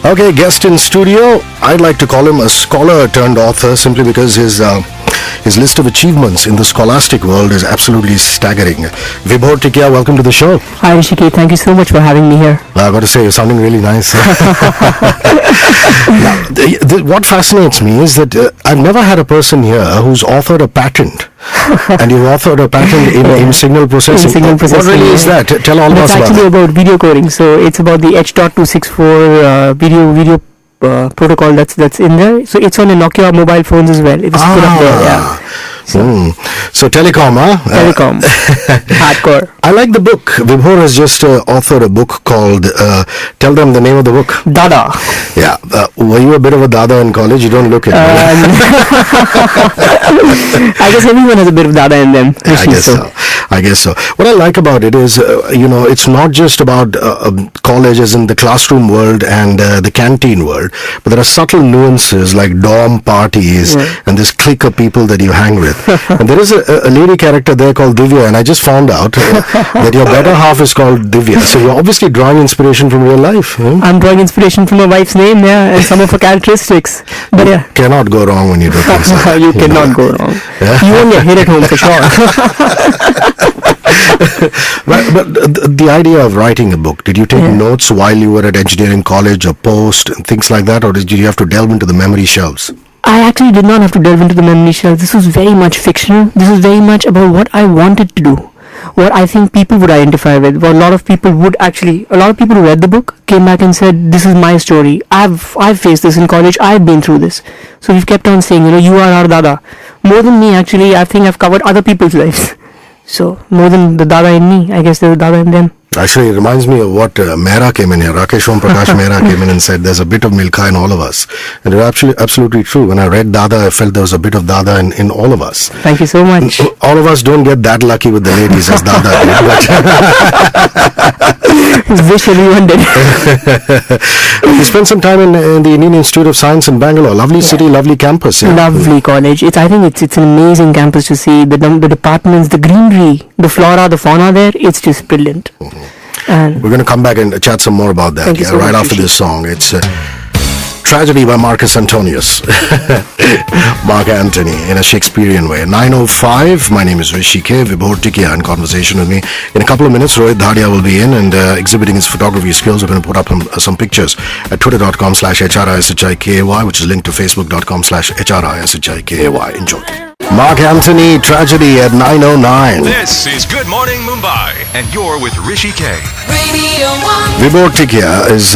Okay, guest in studio. I'd like to call him a scholar turned author simply because his list of achievements in the scholastic world is absolutely staggering. Vibhor Tikiya, welcome to the show. Hi Hrishi K, thank you so much for having me here. I've got to say, you're sounding really nice. Now, what fascinates me is that I've never had a person here who's authored a patent. And you've authored a patent in signal processing. What really is that? Tell all of us about it. It's actually about video coding. So it's about the H.264 video protocol that's in there. So it's on the Nokia mobile phones as well. It is put up there. Yeah. So telecom, huh? Telecom. Hardcore. I like the book. Vibhor has just authored a book called, tell them the name of the book. Dada. Yeah. Were you a bit of a Dada in college? You don't look it. I guess everyone has a bit of Dada in them. I guess so. What I like about it is, it's not just about college as in the classroom world and the canteen world, but there are subtle nuances like dorm parties and this clique of people that you hang with. And there is a lady character there called Divya, and I just found out that your better half is called Divya. So you're obviously drawing inspiration from real life. I'm drawing inspiration from my wife's name, and some of her characteristics. But you cannot go wrong when you do things like that. You cannot go wrong. Yeah? You won't get hit at home for sure. But the idea of writing a book, did you take notes while you were at engineering college or post and things like that, or did you have to delve into the memory shelves? I actually did not have to delve into the memory shelves. This was very much fictional. This was very much about what I wanted to do, what I think people would identify with. What a lot of people who read the book came back and said, this is my story. I've faced this in college. I've been through this. So we've kept on saying, you are our Dada. More than me, actually, I think I've covered other people's lives. So more than the Dada in me, I guess there's a Dada in them. Actually, it reminds me of what Mehra came in here. Rakesh Om Prakash Mehra came in and said there's a bit of Milka in all of us. And it's absolutely true. When I read Dada, I felt there was a bit of Dada in all of us. Thank you so much. All of us don't get that lucky with the ladies as Dada. Wish everyone did. You spent some time in the Indian Institute of Science in Bangalore. Lovely city, lovely campus. Yeah. Lovely college. I think it's an amazing campus to see. The departments, the greenery, the flora, the fauna there. It's just brilliant. And we're going to come back and chat some more about that right after this song. It's Tragedy by Marcus Antonius. Mark Antony in a Shakespearean way. 9:05. My name is Hrishi K. Vibhor Tikiya in conversation with me. In a couple of minutes, Rohit Dhadia will be in and exhibiting his photography skills. We're going to put up some pictures at twitter.com/HRISHIKAY, which is linked to facebook.com/HRISHIKAY. Enjoy. Mark Antony, Tragedy at 9:09. This is Good Morning Mumbai, and you're with Hrishi K. Vibhor Tikiya is,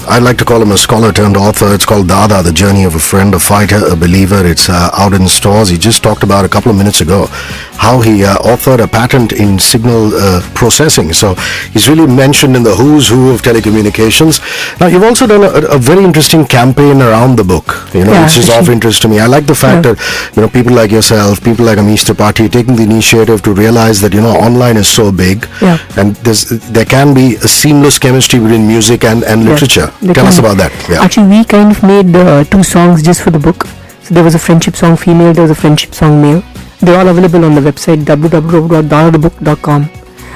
I'd like to call him a scholar turned author. It's called Dada, The Journey of a Friend, a Fighter, a Believer. It's out in stores. He just talked about a couple of minutes ago how he authored a patent in signal processing. So he's really mentioned in the who's who of telecommunications. Now, you've also done a very interesting campaign around the book, which is of interest to me. I like the fact that, people like yourself, people like Amish Tripathi taking the initiative to realize that, online is so big and there can be a seamless chemistry between music and literature. Tell us about that. Yeah. Actually, we kind of made 2 songs just for the book. So there was a friendship song female, there was a friendship song male. They're all available on the website www.dadathebook.com.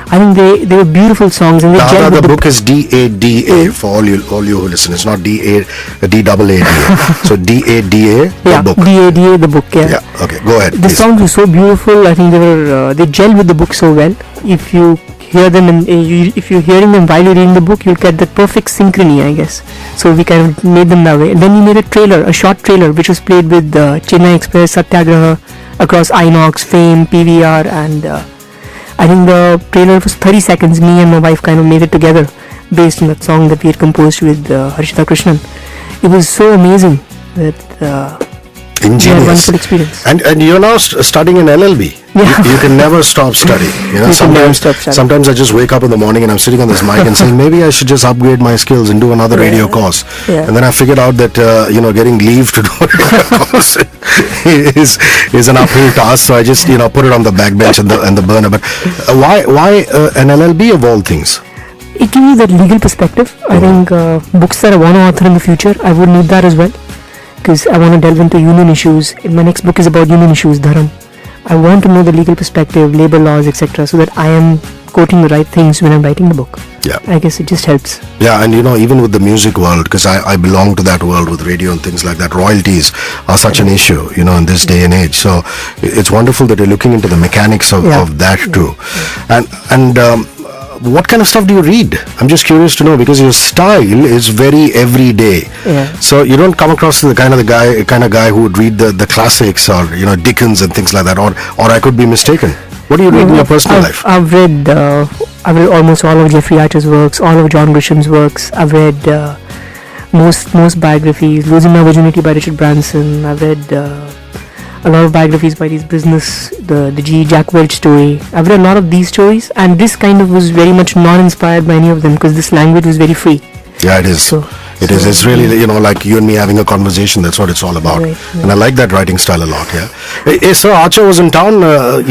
I think they were beautiful songs, and they Dada the book is DADA for all you who listen. It's not DAADA. So DADA the book. DADA the book. Yeah. Okay. Go ahead. The songs were so beautiful. I think they gel with the book so well. If you hear them and if you're hearing them while you're reading the book, you'll get that perfect synchrony, I guess. So we kind of made them that way. And then we made a short trailer, which was played with Chennai Express, Satyagraha, across Inox, Fame, PVR, and I think the trailer was 30 seconds. Me and my wife kind of made it together based on that song that we had composed with Harshita Krishnan. It was so amazing that ingenious, wonderful experience. And you're now studying in LLB. You can never stop studying. Sometimes I just wake up in the morning and I'm sitting on this mic and saying maybe I should just upgrade my skills and do another radio course. And then I figured out that getting leave to do a radio course is an uphill task. So I just put it on the backbench and the burner. But why an LLB of all things? It gives you that legal perspective. I think books that I want to author in the future, I would need that as well, because I want to delve into union issues. My next book is about union issues, Dharam. I want to know the legal perspective, labor laws, etc., so that I am quoting the right things when I'm writing the book. Yeah. I guess it just helps. Yeah, and even with the music world, because I belong to that world with radio and things like that, royalties are such an issue, in this day and age. So it's wonderful that you're looking into the mechanics of that too. And what kind of stuff do you read? I'm just curious to know, because your style is very everyday. Yeah. So you don't come across the kind of guy who would read the classics or Dickens and things like that, or I could be mistaken. What do you read in your personal life? I've read almost all of Jeffrey Archer's works, all of John Grisham's works. I've read most biographies. Losing My Virginity by Richard Branson. I've read a lot of biographies by these business, the G. Jack Welch story. I've read a lot of these stories, and this kind of was very much not inspired by any of them, because this language was very free. Yeah, it is. It is. It's really, like you and me having a conversation. That's what it's all about. Right. And I like that writing style a lot, yeah. So Archer was in town, a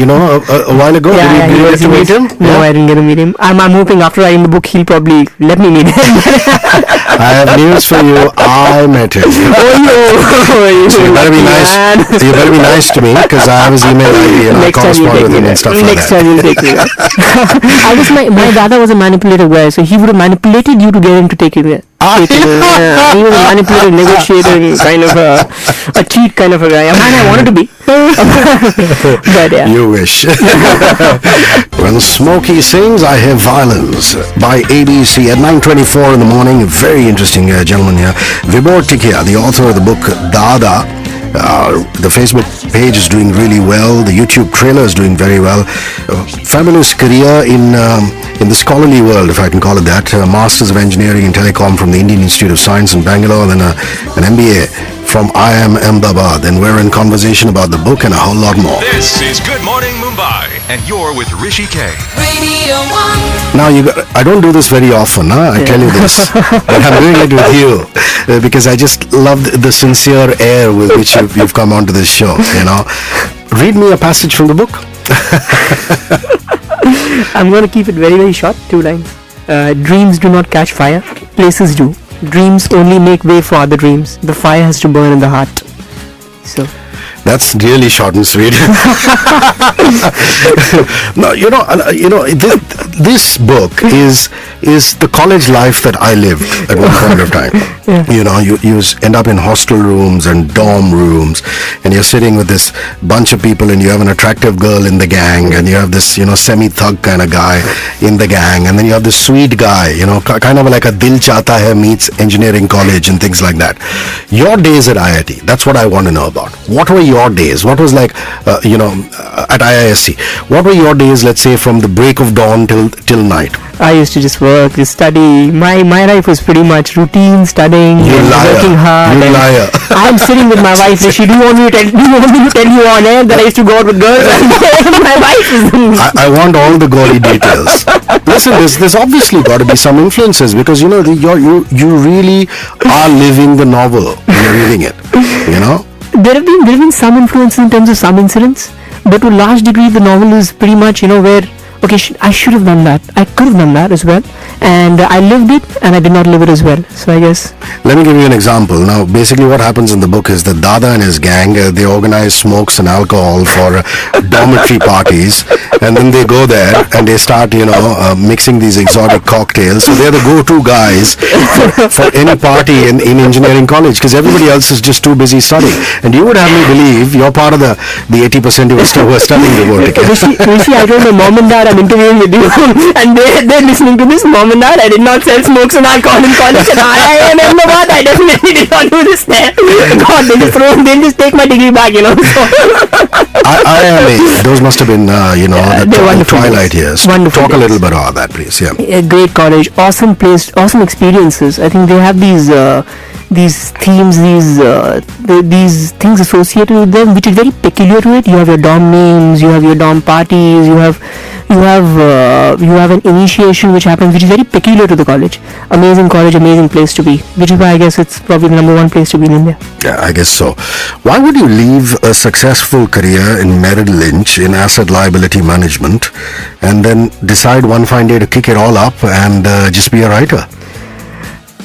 while ago. Yeah, Did you get to meet him? No, I didn't get to meet him. I'm hoping after writing the book, he'll probably let me meet him. I have news for you. I met him. So you better be nice. You better be nice to me, because I have his email ID and I correspond with him and stuff like that. Next time you'll take me there. I guess my Dada was a manipulative guy, so he would have manipulated you to get him to take you there. He was a manipulative, negotiating kind of a cheat kind of a guy. A man I wanted to be. But yeah. You wish. When Smokey sings, I hear violence by ABC at 9:24 in the morning. Very interesting gentleman here. Vibhor Tikiya, the author of the book Dada. The Facebook page is doing really well. The YouTube trailer is doing very well. Fabulous career in the scholarly world, if I can call it that. Masters of Engineering in Telecom from the Indian Institute of Science in Bangalore, then an MBA from IIM Ahmedabad. And we're in conversation about the book and a whole lot more. This is Good Morning Mumbai, and you're with Hrishi K. Radio 1. Now, I don't do this very often, I tell you this. But I'm doing it with you because I just love the sincere air with which you've come onto this show, Read me a passage from the book. I'm going to keep it very, very short. 2 lines. Dreams do not catch fire. Places do. Dreams only make way for other dreams. The fire has to burn in the heart. So... That's really short and sweet. No, this book is the college life that I lived at one point of time. Yeah. You end up in hostel rooms and dorm rooms, and you're sitting with this bunch of people, and you have an attractive girl in the gang, and you have this semi-thug kind of guy in the gang, and then you have this sweet guy, kind of like a Dil Chahta Hai meets engineering college and things like that. Your days at IIT, that's what I want to know about. What were your days? What was like, at IISc? What were your days, let's say, from the break of dawn till night? I used to just work, just study. My life was pretty much routine, studying, working hard. You liar. I'm sitting with my wife. Rishi, do you want me to tell you on air that I used to go out with girls? My wife is... I want all the gory details. Listen, there's obviously got to be some influences, because you really are living the novel when you're reading it. There have been some influences in terms of some incidents, but to a large degree the novel is pretty much where I should have done that, I could have done that as well, and I lived it and I did not live it as well. So I guess let me give you an example. Now basically what happens in the book is that Dada and his gang, they organize smokes and alcohol for dormitory parties, and then they go there and they start mixing these exotic cocktails. So they're the go-to guys for any party in engineering college, because everybody else is just too busy studying. And you would have me believe you're part of the 80% who are studying the world. Rishi, I told my mom and dad I'm interviewing with you, and they're listening to this. Mom and dad, I did not sell smokes and alcohol in college, and I am Ahmedabad. I definitely did not do this there. God, they'll just take my degree back, So. IIMA, those must have been, the twilight years. Wonderful. Talk a little bit about that, please. Yeah. A great college, awesome place, awesome experiences. I think they have these themes, these things associated with them, which is very peculiar to it. You have your dorm names, you have your dorm parties, you have an initiation which happens, which is very peculiar to the college. Amazing college, amazing place to be, which is why I guess it's probably the number 1 place to be in India. Yeah, I guess so. Why would you leave a successful career in Merrill Lynch in asset liability management and then decide one fine day to kick it all up and just be a writer?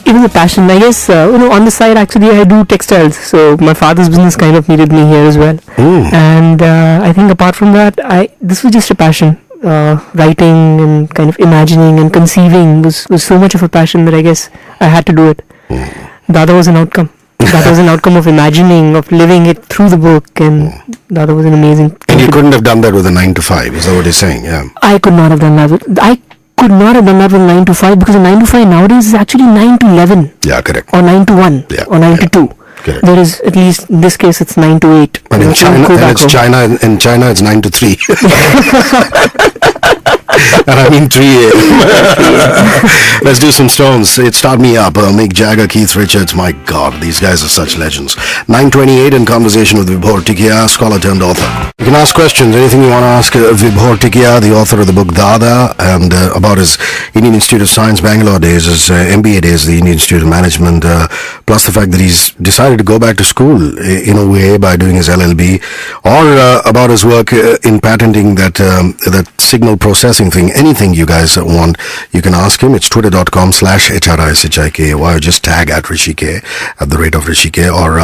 It was a passion, I guess. On the side, actually, I do textiles, so my father's business kind of needed me here as well. Ooh. And I think apart from that, this was just a passion. writing and kind of imagining and conceiving was so much of a passion that I guess I had to do it. Dada was an outcome. That was an outcome of imagining, of living it through the book, and Dada was an amazing. And you couldn't have done that with a 9 to 5, is that what you're saying? Yeah. I could not have done that. I could not have done that with 9 to 5 because a 9 to 5 nowadays is actually 9 to 11. Yeah, correct. Or 9 to 1. Yeah, Or 9 to 2. Correct. There is, at least in this case, it's 9 to 8. And in China, in China, it's 9 to 3. And I mean 3 a.m. Let's do some Stones. It Start Me Up. Mick Jagger, Keith Richards. My God, these guys are such legends. 9:28 in conversation with Vibhor Tikiya, scholar turned author. You can ask questions. Anything you want to ask Vibhor Tikiya, the author of the book Dada, and about his Indian Institute of Science Bangalore days, his MBA days, the Indian Institute of Management, plus the fact that he's decided to go back to school in a way by doing his LLB, or about his work in patenting that signal processing thing. Anything you guys want, you can ask him. It's twitter.com/HRISHIKAY, or just tag at Hrishi K, at the rate of Hrishi K, or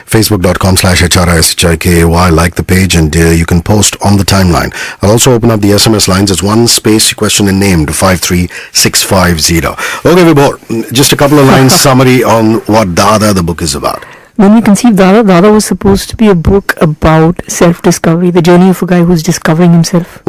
facebook.com/HRISHIKAY. Like the page, and you can post on the timeline. I'll also open up the SMS lines. It's one space, question and name to 53650. Okay, Vibhor, just a couple of lines summary on what Dada, the book, is about. When we conceived Dada was supposed to be a book about self-discovery, the journey of a guy who's discovering himself.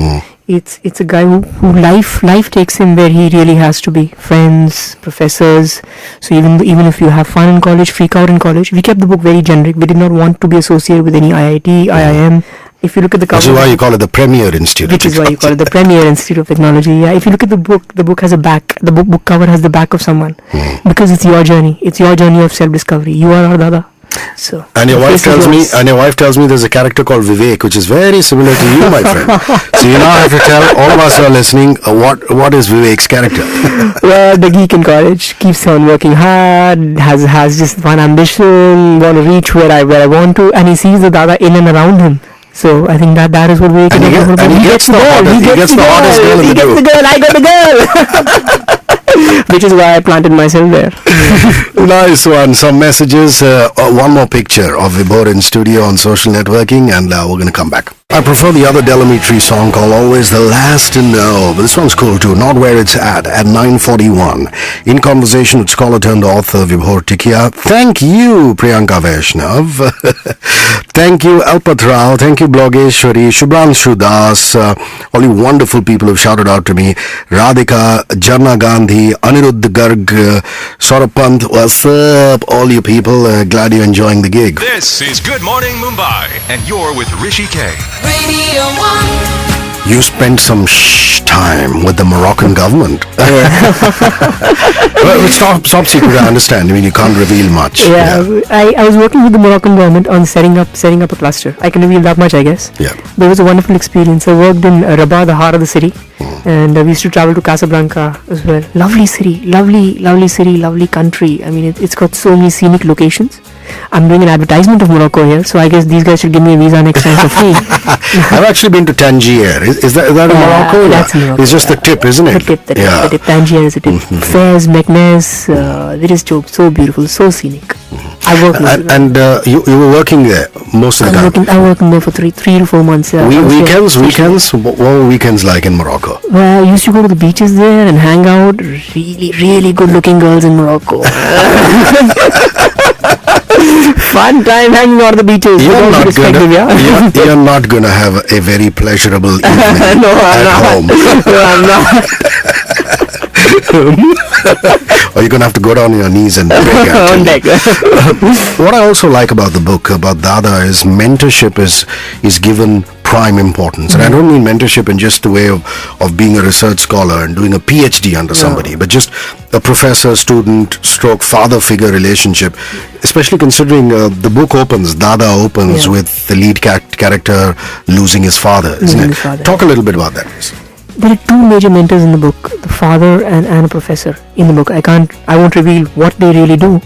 It's a guy who life takes him where he really has to be. Friends, professors. So even if you have fun in college, freak out in college. We kept the book very generic. We did not want to be associated with any IIT, IIM. If you look at the cover, which is why you call it the Premier Institute. Which is why you call it the Premier Institute of Technology. Yeah. If you look at the book has a back. The book cover has the back of someone, because it's your journey. It's your journey of self-discovery. You are our Dada. So, and your wife tells me there's a character called Vivek, which is very similar to you, my friend. So you now have to tell all of us who are listening what is Vivek's character. Well, the geek in college keeps on working hard, has just one ambition, want to reach where I want to, and he sees the Dada in and around him. So I think that is what Vivek is. And he gets the hottest girl in the group. He gets the girl. I got the girl. Which is why I planted myself there. Nice one. Some messages. One more picture of Vibhor in studio on social networking, and we're going to come back. I prefer the other Delamitri song called Always the Last to Know, but this one's cool too. Not Where It's At 9:41. In conversation with scholar turned author Vibhor Tikiya. Thank you, Priyanka Vaishnav. Thank you, Alpat Rao. Thank you, Blogeshwari, Shubhanshu Das. All you wonderful people who've shouted out to me. Radhika, Janna Gandhi, Anirudh Garg, Saurabh Pant. What's up, all you people? Glad you're enjoying the gig. This is Good Morning Mumbai, and you're with Hrishi K. Radio 1. You spent some time with the Moroccan government. Well, it's top secret, I understand. I mean, you can't reveal much. Yeah. I was working with the Moroccan government on setting up a cluster. I can reveal that much, I guess. Yeah. But it was a wonderful experience. I worked in Rabat, the heart of the city, and we used to travel to Casablanca as well. Lovely city, lovely city, lovely country. I mean, it's got so many scenic locations. I'm doing an advertisement of Morocco here, so I guess these guys should give me a visa next time for free. I've actually been to Tangier. Is that in Morocco? That's in Morocco. It's just the tip, isn't it? The tip. Tangier is the tip. Fez, Meknes, it is so beautiful, so scenic. I work and you were working there most of the time? I'm working there for 3 to 4 months. Weekends? What were weekends like in Morocco? Well, I used to go to the beaches there and hang out. Really, really good looking girls in Morocco. Fun time hanging out at the beaches. You're not gonna have a very pleasurable evening home. No, I'm not. Or you're gonna have to go down on your knees and beg on deck. What I also like about the book about Dada is mentorship is given prime importance, and I don't mean mentorship in just the way of being a research scholar and doing a PhD under somebody, but just a professor-student stroke father figure relationship, especially considering the book Dada opens with the lead character losing his father, isn't it? Talk a little bit about that, please. There are 2 major mentors in the book, the father and a professor in the book. I won't reveal what they really do,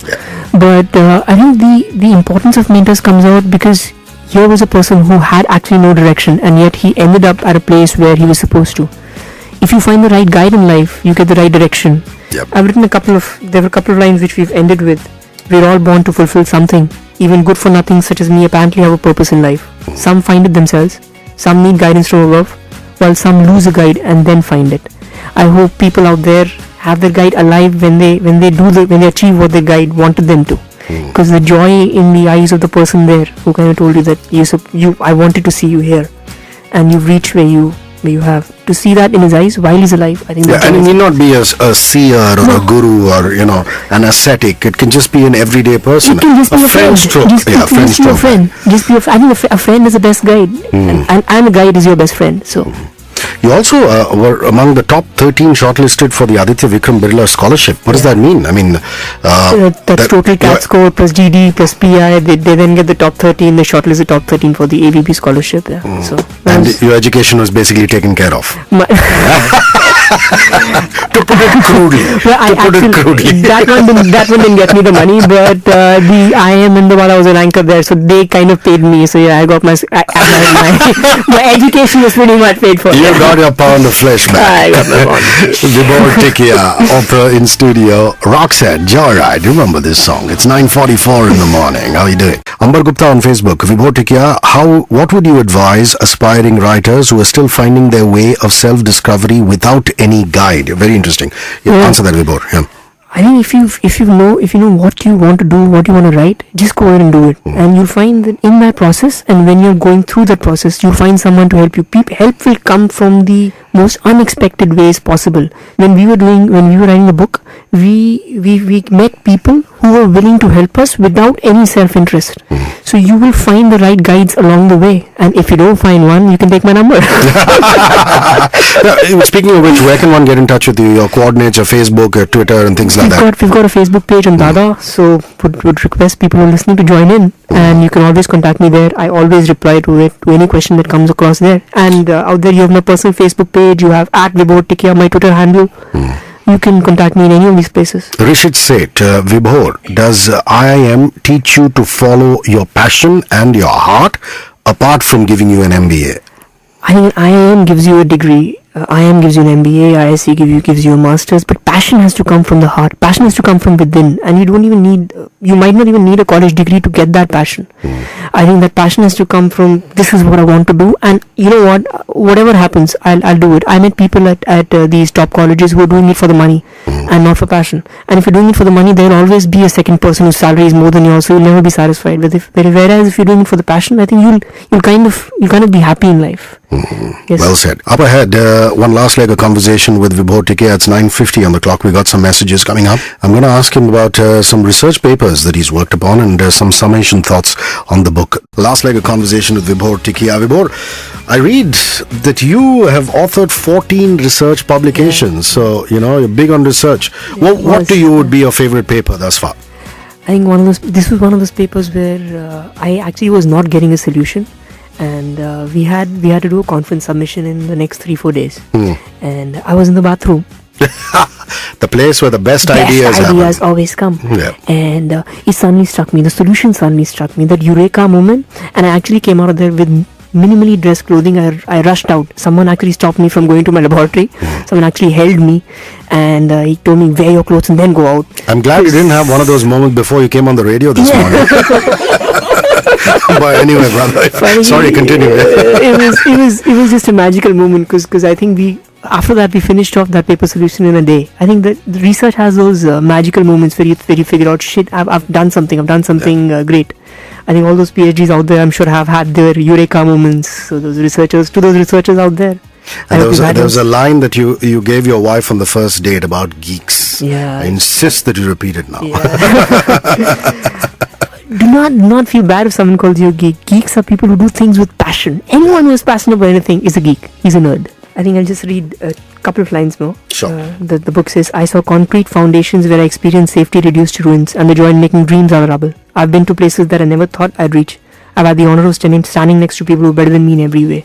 but I think the importance of mentors comes out because here was a person who had actually no direction, and yet he ended up at a place where he was supposed to. If you find the right guide in life, you get the right direction. Yep. I've written there were a couple of lines which we've ended with. We're all born to fulfill something. Even good for nothing such as me apparently have a purpose in life. Some find it themselves. Some need guidance from above. while some lose a guide and then find it. I hope people out there have their guide alive when they achieve what their guide wanted them to. Because the joy in the eyes of the person there who kind of told you that I wanted to see you here, and you've reached where you have, to see that in his eyes while he's alive. I think. Yeah, and it need not be a seer or a guru or an ascetic. It can just be an everyday person. It can just be a friend. I think a friend is the best guide, and a guide is your best friend. So. You also were among the top 13 shortlisted for the Aditya Vikram Birla Scholarship. What does that mean? I mean, that's total CAT score plus GD plus PI. They then get the top 13. They shortlist the top 13 for the AVP scholarship. Yeah. So and your education was basically taken care of. To put it crudely. That one didn't get me the money, but the IIM Ahmedabad, I was an anchor there, so they kind of paid me. So yeah, I got my education was pretty much paid for. You got your pound of flesh back. I got my pound. Vibhor Tikiya, author in studio. Roxette, Joyride. Remember this song? It's 9:44 in the morning. How are you doing? Ambar Gupta on Facebook. Vibhor Tikiya, what would you advise aspiring writers who are still finding their way of self-discovery without any guide? Very interesting. Answer that, Vibhor. Yeah. I think if you know what you want to do, what you want to write, just go ahead and do it, and you'll find that in that process, and when you're going through that process, you'll find someone to help you. Help will come from the most unexpected ways possible. When we were writing the book, we met people who were willing to help us without any self-interest. So you will find the right guides along the way, and if you don't find one, you can take my number. Speaking of which, where can one get in touch with you? Your coordinates, your Facebook, your Twitter, and things like that. We've got a Facebook page on Dada, so would request people who are listening to join in, and you can always contact me there. I always reply to any question that comes across there. And out there, you have my personal Facebook page. You have @Vibhor Tikiya, my Twitter handle. You can contact me in any of these places. Rishit said, Vibhor, does IIM teach you to follow your passion and your heart apart from giving you an MBA? I think IIM gives you a degree. IIM gives you an MBA, ISC gives you a master's, but passion has to come from the heart. Passion has to come from within, and you might not even need a college degree to get that passion. I think that passion has to come from, this is what I want to do, and you know what, whatever happens, I'll do it. I met people at these top colleges who are doing it for the money and not for passion. And if you're doing it for the money, there'll always be a second person whose salary is more than yours, so you'll never be satisfied. Whereas if you're doing it for the passion, I think you'll kind of be happy in life. Yes. Well said. Up ahead, one last leg of conversation with Vibhor Tikiya. It's 9:50 on the clock. We got some messages coming up. I'm going to ask him about some research papers that he's worked upon and some summation thoughts on the book. Last leg of conversation with Vibhor Tikiya. Vibhor, I read that you have authored 14 research publications. So, you're big on research. What to you would be your favorite paper thus far? I think this was one of those papers where I actually was not getting a solution. And we had to do a conference submission in the next 3-4 days, and I was in the bathroom. The place where the best ideas always come. Yeah. And it suddenly struck me. The solution suddenly struck me. That eureka moment, and I actually came out of there with minimally dressed clothing. I rushed out. Someone actually stopped me from going to my laboratory. Someone actually held me, and he told me, wear your clothes and then go out. I'm glad you didn't have one of those moments before you came on the radio this morning. But anyway, brother, sorry, continue. It was just a magical moment, because I think after that we finished off that paper solution in a day. I think that the research has those magical moments where you figure out, shit, I've done something great. I think all those PhDs out there, I'm sure, have had their eureka moments. So those researchers out there. And there was a line that you gave your wife on the first date about geeks. Yeah. I insist that you repeat it now. Yeah. Do not feel bad if someone calls you a geek. Geeks are people who do things with passion. Anyone who is passionate about anything is a geek. He's a nerd. I think I'll just read a couple of lines more. Sure. The book says, I saw concrete foundations where I experienced safety reduced to ruins and the joy in making dreams out of rubble. I've been to places that I never thought I'd reach. I've had the honor of standing next to people who are better than me in every way.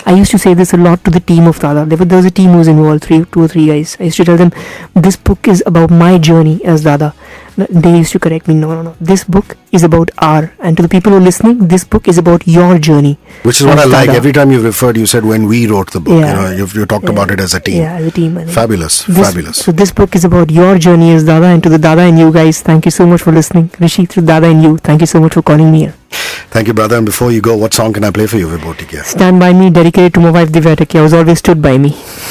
I used to say this a lot to the team of Dada. There was a team who was involved, 2 or 3 guys. I used to tell them, this book is about my journey as Dada. They used to correct me, no. This book is about and to the people who are listening, this book is about your journey. Which is what I like. Every time you've referred, you said when we wrote the book. Yeah. You talked about it as a team. Yeah, as a team. Fabulous. So this book is about your journey as Dada, and to the Dada and you guys, thank you so much for listening. Rishi, to Dada and you, thank you so much for calling me here. Thank you, brother. And before you go, what song can I play for you, Vibhor Tikiya? Stand By Me, dedicated to my wife Vibhor Tikiya, who's always stood by me.